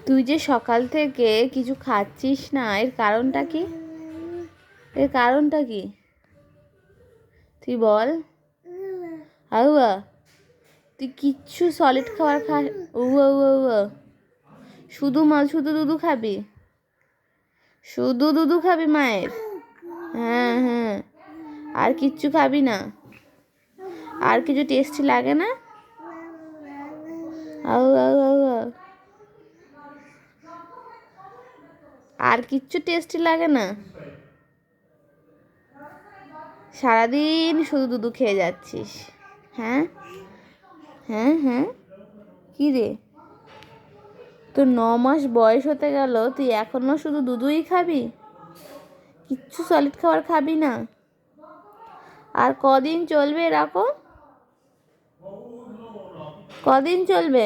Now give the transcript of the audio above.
তুই যে সকাল থেকে কিছু খাচ্ছিস না, এর কারণটা কি? এর কারণটা কি তুই বল। আউয়া, তুই কিচ্ছু সলিড খাবার উয়া উয়া উয়া শুধু দুধু খাবি? শুধু দুধু খাবি মায়ের? হ্যাঁ হ্যাঁ, আর কিচ্ছু খাবি না? আর কিছু টেস্টি লাগে না? আউ আউ আউ আউ। আর কিচ্ছু টেস্টি লাগে না? সারাদিন শুধু দুধু খেয়ে যাচ্ছিস? হ্যাঁ হ্যাঁ হ্যাঁ, কী রে, তোর 9 মাস বয়স হতে গেল, তুই এখনো শুধু দুধুই খাবি? কিচ্ছু সলিড খাবার খাবি না? আর কদিন চলবে এরকম? কদিন চলবে?